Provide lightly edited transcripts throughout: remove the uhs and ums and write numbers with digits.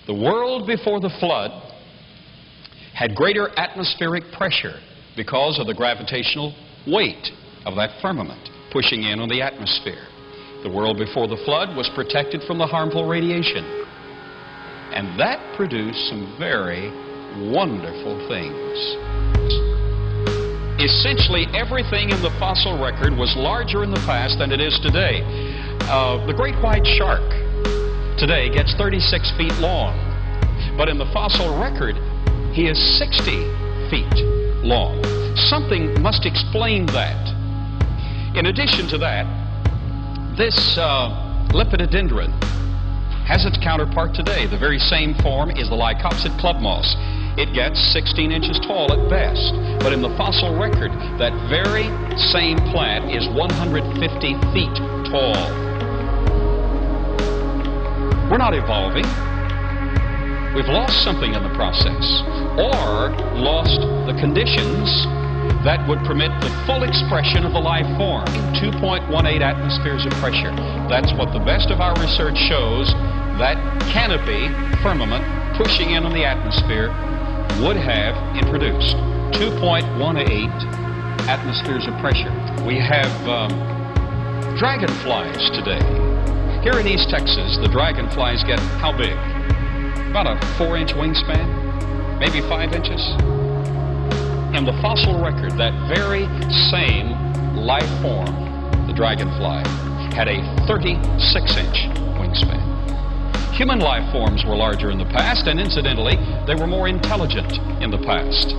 The world before the flood had greater atmospheric pressure because of the gravitational weight of that firmament pushing in on the atmosphere. The world before the flood was protected from the harmful radiation. And that produced some very wonderful things. Essentially everything in the fossil record was larger in the past than it is today. The great white shark today gets 36 feet long, but in the fossil record he is 60 feet long. Something must explain that. In addition to that, this lepidodendron has its counterpart today. The very same form is the Lycopsid club moss. It gets 16 inches tall at best, but in the fossil record, that very same plant is 150 feet tall. We're not evolving. We've lost something in the process, or lost the conditions that would permit the full expression of the life form. 2.18 atmospheres of pressure. That's what the best of our research shows that canopy firmament pushing in on the atmosphere would have introduced. 2.18 atmospheres of pressure. We have dragonflies today. Here in East Texas, the dragonflies get how big? About a 4-inch wingspan, maybe 5 inches. In the fossil record, that very same life form, the dragonfly, had a 36-inch wingspan. Human life forms were larger in the past, and incidentally, they were more intelligent in the past.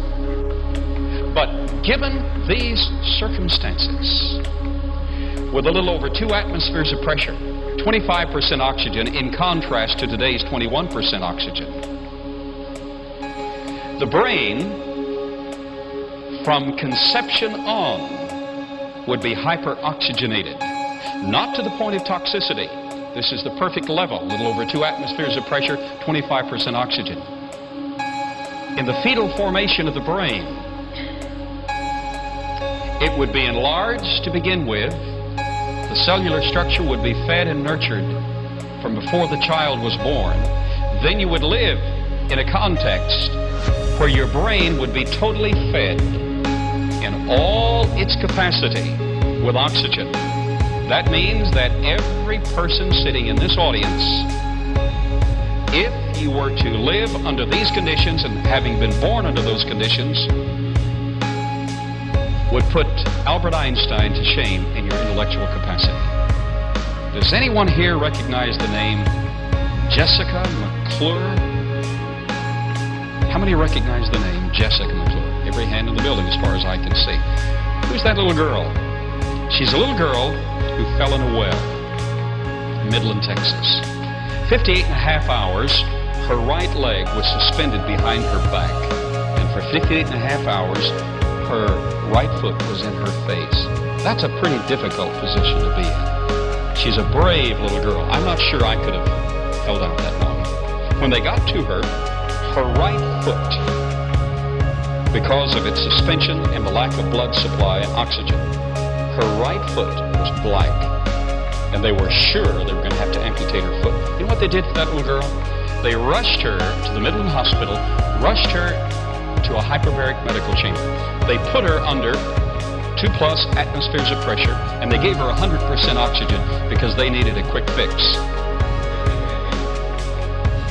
But given these circumstances, with a little over 2 atmospheres of pressure, 25% oxygen in contrast to today's 21% oxygen, the brain, from conception on, would be hyperoxygenated, not to the point of toxicity. This is the perfect level, a little over 2 atmospheres of pressure, 25% oxygen. In the fetal formation of the brain, it would be enlarged to begin with. The cellular structure would be fed and nurtured from before the child was born. Then you would live in a context where your brain would be totally fed in all its capacity with oxygen. That means that every person sitting in this audience, if you were to live under these conditions and having been born under those conditions, would put Albert Einstein to shame in your intellectual capacity. Does anyone here recognize the name Jessica McClure? How many recognize the name Jessica McClure? Every hand in the building as far as I can see. Who's that little girl? She's a little girl who fell in a well in Midland, Texas. 58 and a half hours, her right leg was suspended behind her back. And for 58 and a half hours, her right foot was in her face. That's a pretty difficult position to be in. She's a brave little girl. I'm not sure I could have held out that long. When they got to her, her right foot, because of its suspension and the lack of blood supply and oxygen, her right foot was black. And they were sure they were going to have to amputate her foot. You know what they did to that little girl? They rushed her to the Midland Hospital, rushed her to a hyperbaric medical chamber. They put her under 2+ atmospheres of pressure, and they gave her 100% oxygen because they needed a quick fix.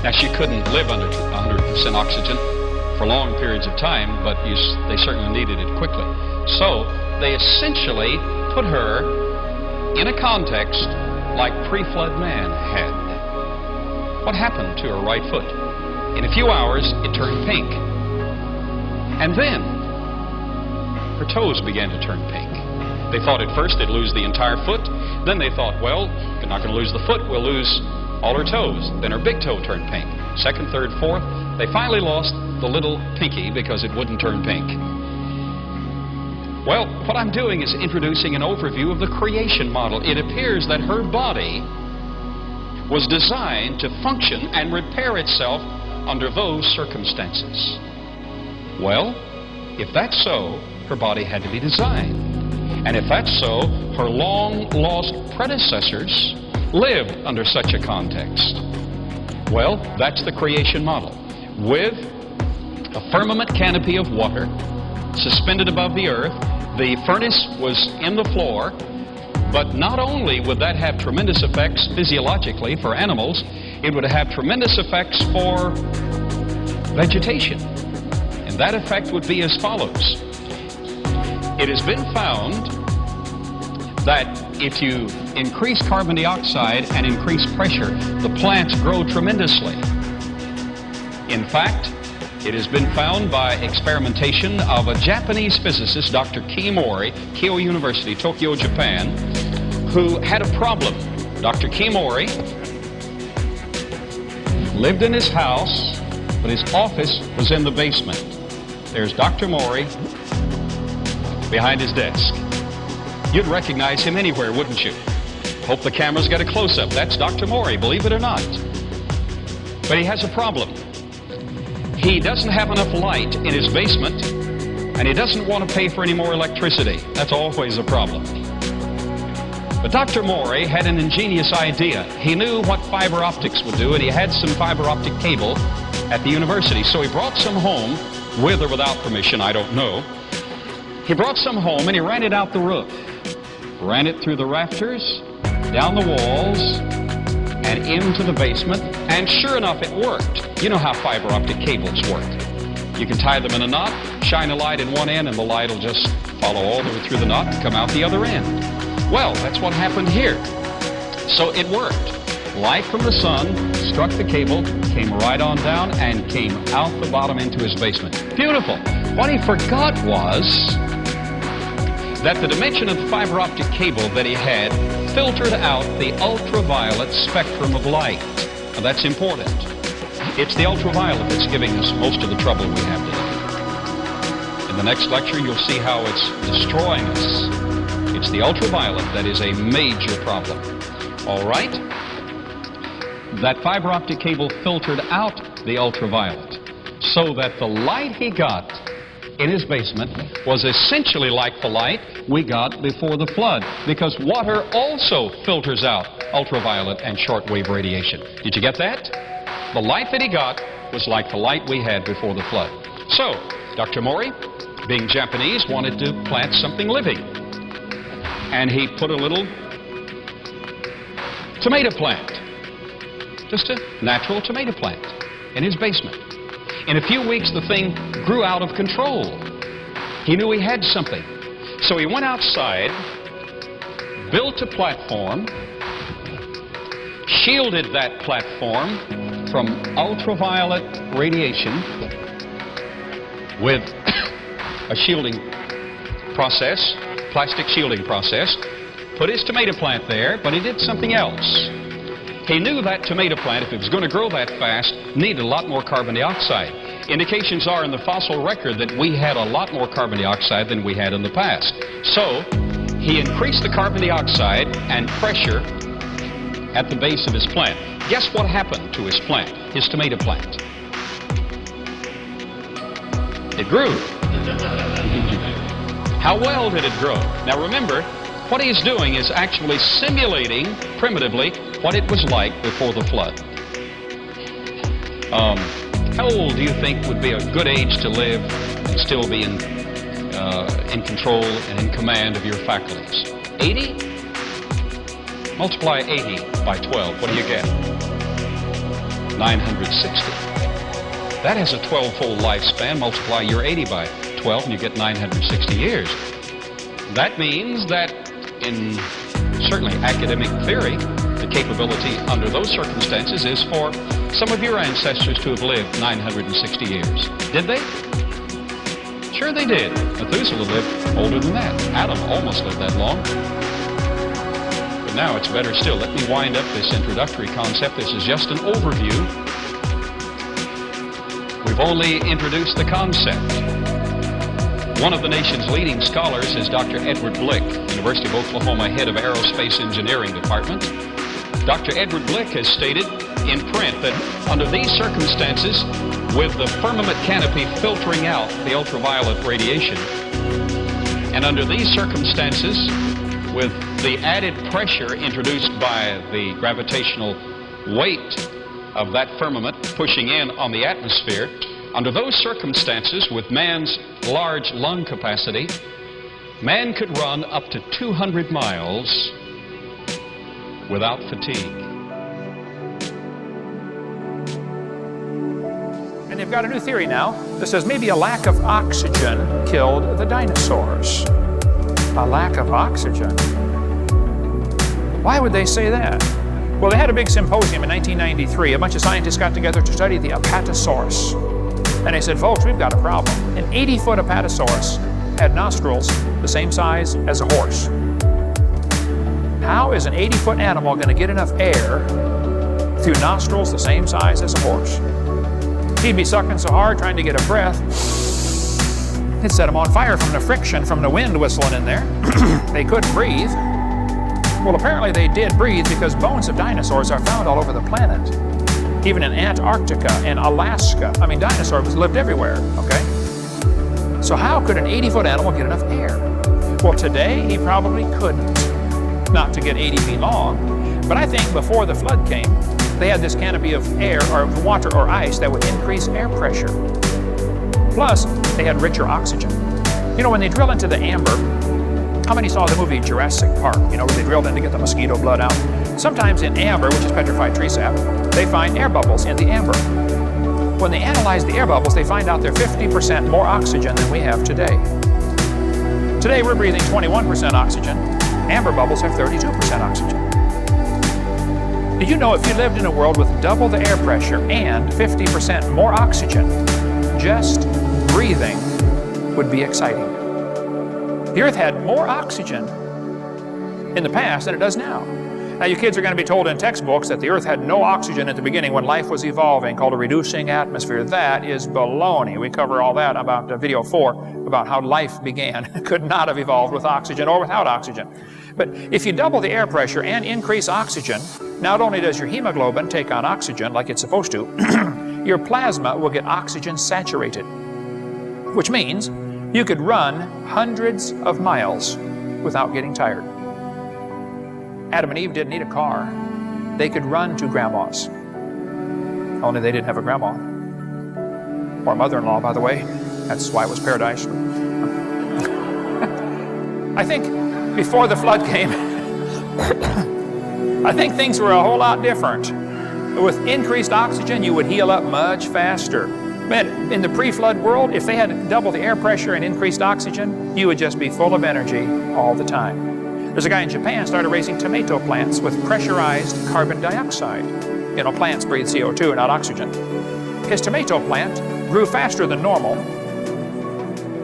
Now, she couldn't live under 100% oxygen for long periods of time, but they certainly needed it quickly. So they essentially put her in a context like pre-flood man had. What happened to her right foot? In a few hours, it turned pink. And then her toes began to turn pink. They thought at first they'd lose the entire foot. Then they thought, well, we're not going to lose the foot, we'll lose all her toes. Then her big toe turned pink. Second, third, fourth. They finally lost the little pinky because it wouldn't turn pink. Well, what I'm doing is introducing an overview of the creation model. It appears that her body was designed to function and repair itself under those circumstances. Well, if that's so, her body had to be designed. And if that's so, her long-lost predecessors lived under such a context. Well, that's the creation model. With a firmament canopy of water suspended above the earth, the furnace was in the floor, but not only would that have tremendous effects physiologically for animals, it would have tremendous effects for vegetation. And that effect would be as follows. It has been found that if you increase carbon dioxide and increase pressure, the plants grow tremendously. In fact, it has been found by experimentation of a Japanese physicist, Dr. Kimori, Keio University, Tokyo, Japan, who had a problem. Dr. Kimori lived in his house, but his office was in the basement. There's Dr. Mori behind his desk. You'd recognize him anywhere, wouldn't you? Hope the cameras get a close-up. That's Dr. Mori, believe it or not. But he has a problem. He doesn't have enough light in his basement, and he doesn't want to pay for any more electricity. That's always a problem. But Dr. Mori had an ingenious idea. He knew what fiber optics would do, and he had some fiber optic cable at the university. So he brought some home, with or without permission, I don't know. He brought some home and he ran it out the roof. Ran it through the rafters, down the walls, and into the basement. And sure enough, it worked. You know how fiber optic cables work. You can tie them in a knot, shine a light in one end, and the light will just follow all the way through the knot and come out the other end. Well, that's what happened here. So it worked. Light from the sun struck the cable, came right on down, and came out the bottom into his basement. Beautiful. What he forgot was that the dimension of the fiber optic cable that he had filtered out the ultraviolet spectrum of light. Now, that's important. It's the ultraviolet that's giving us most of the trouble we have today. In the next lecture, you'll see how it's destroying us. It's the ultraviolet that is a major problem. All right? That fiber optic cable filtered out the ultraviolet so that the light he got in his basement was essentially like the light we got before the flood, because water also filters out ultraviolet and shortwave radiation. Did you get that? The light that he got was like the light we had before the flood. So, Dr. Mori, being Japanese, wanted to plant something living. And he put a little tomato plant, just a natural tomato plant, in his basement. In a few weeks, the thing grew out of control. He knew he had something. So he went outside, built a platform, shielded that platform from ultraviolet radiation with a shielding process, plastic shielding process, put his tomato plant there, but he did something else. He knew that tomato plant, if it was going to grow that fast, needed a lot more carbon dioxide. Indications are in the fossil record that we had a lot more carbon dioxide than we had in the past. So he increased the carbon dioxide and pressure at the base of his plant. Guess what happened to his plant, his tomato plant? It grew. How well did it grow? Now remember, what he's doing is actually simulating primitively what it was like before the flood. How old do you think would be a good age to live and still be in control and in command of your faculties? 80? Multiply 80 by 12. What do you get? 960. That has a 12-fold lifespan. Multiply your 80 by 12 and you get 960 years. That means that in certainly academic theory, the capability under those circumstances is for some of your ancestors to have lived 960 years. Did they? Sure they did. Methuselah lived older than that. Adam almost lived that long. But now it's better still. Let me wind up this introductory concept. This is just an overview. We've only introduced the concept. One of the nation's leading scholars is Dr. Edward Blick, University of Oklahoma, head of Aerospace Engineering Department. Dr. Edward Blick has stated in print that under these circumstances, with the firmament canopy filtering out the ultraviolet radiation, and under these circumstances, with the added pressure introduced by the gravitational weight of that firmament pushing in on the atmosphere, under those circumstances, with man's large lung capacity, man could run up to 200 miles without fatigue. And they've got a new theory now that says maybe a lack of oxygen killed the dinosaurs. A lack of oxygen? Why would they say that? Well, they had a big symposium in 1993. A bunch of scientists got together to study the Apatosaurus. And they said, folks, we've got a problem. An 80-foot Apatosaurus had nostrils the same size as a horse. How is an 80-foot animal going to get enough air through nostrils the same size as a horse? He'd be sucking so hard trying to get a breath, it'd set him on fire from the friction from the wind whistling in there. They couldn't breathe. Well, apparently they did breathe because bones of dinosaurs are found all over the planet. Even in Antarctica and Alaska. I mean, dinosaurs lived everywhere, okay? So how could an 80-foot animal get enough air? Well, today he probably couldn't. Not to get 80 feet long. But I think before the flood came, they had this canopy of air or water or ice that would increase air pressure. Plus, they had richer oxygen. You know, when they drill into the amber, how many saw the movie Jurassic Park? You know, where they drilled in to get the mosquito blood out? Sometimes in amber, which is petrified tree sap, they find air bubbles in the amber. When they analyze the air bubbles, they find out they're 50% more oxygen than we have today. Today, we're breathing 21% oxygen. Amber bubbles have 32% oxygen. Did you know if you lived in a world with double the air pressure and 50% more oxygen, just breathing would be exciting? The Earth had more oxygen in the past than it does now. Now, you kids are going to be told in textbooks that the Earth had no oxygen at the beginning when life was evolving, called a reducing atmosphere. That is baloney. We cover all that about video 4, about how life began. It could not have evolved with oxygen or without oxygen. But if you double the air pressure and increase oxygen, not only does your hemoglobin take on oxygen like it's supposed to, your plasma will get oxygen saturated, which means you could run hundreds of miles without getting tired. Adam and Eve didn't need a car. They could run to grandma's. Only they didn't have a grandma. Or mother-in-law, by the way. That's why it was paradise. I think before the flood came, I think things were a whole lot different. With increased oxygen, you would heal up much faster. Man, in the pre-flood world, if they had double the air pressure and increased oxygen, you would just be full of energy all the time. There's a guy in Japan started raising tomato plants with pressurized carbon dioxide. You know, plants breathe CO2, not oxygen. His tomato plant grew faster than normal.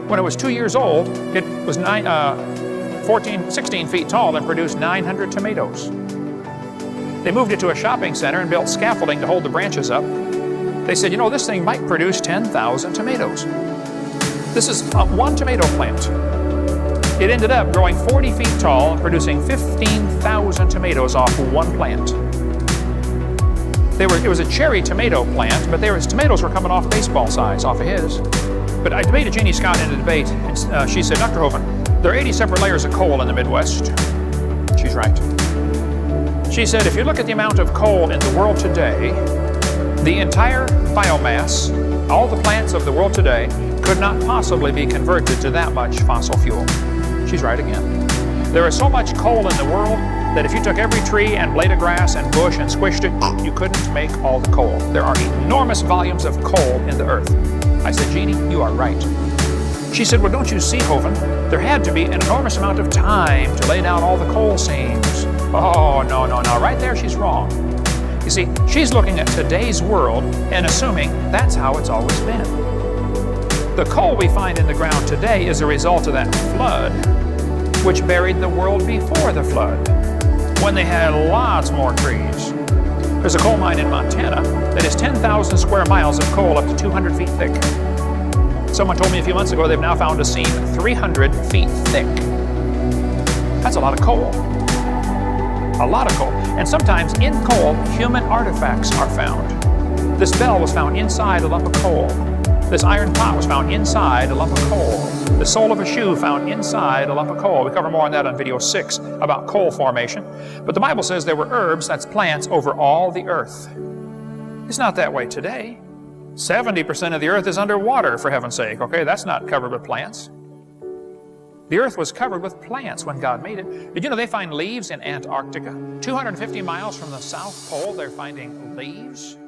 When it was 2 years old, it was 16 feet tall and produced 900 tomatoes. They moved it to a shopping center and built scaffolding to hold the branches up. They said, you know, this thing might produce 10,000 tomatoes. This is one tomato plant. It ended up growing 40 feet tall, producing 15,000 tomatoes off one plant. It was a cherry tomato plant, but tomatoes were coming off baseball size off of his. But I debated Jeannie Scott in a debate, and she said, Dr. Hovind, there are 80 separate layers of coal in the Midwest. She's right. She said, if you look at the amount of coal in the world today, the entire biomass, all the plants of the world today, could not possibly be converted to that much fossil fuel. She's right again. There is so much coal in the world that if you took every tree and blade of grass and bush and squished it, you couldn't make all the coal. There are enormous volumes of coal in the earth. I said, Jeannie, you are right. She said, well, don't you see, Hovind? There had to be an enormous amount of time to lay down all the coal seams. Oh, no. Right there, she's wrong. You see, she's looking at today's world and assuming that's how it's always been. The coal we find in the ground today is a result of that flood, which buried the world before the flood, when they had lots more trees. There's a coal mine in Montana that is 10,000 square miles of coal up to 200 feet thick. Someone told me a few months ago they've now found a seam 300 feet thick. That's a lot of coal. A lot of coal. And sometimes in coal, human artifacts are found. This bell was found inside a lump of coal. This iron pot was found inside a lump of coal. The sole of a shoe found inside a lump of coal. We cover more on that on video 6 about coal formation. But the Bible says there were herbs, that's plants, over all the earth. It's not that way today. 70% of the earth is underwater, for heaven's sake, okay? That's not covered with plants. The earth was covered with plants when God made it. Did you know they find leaves in Antarctica? 250 miles from the South Pole, they're finding leaves.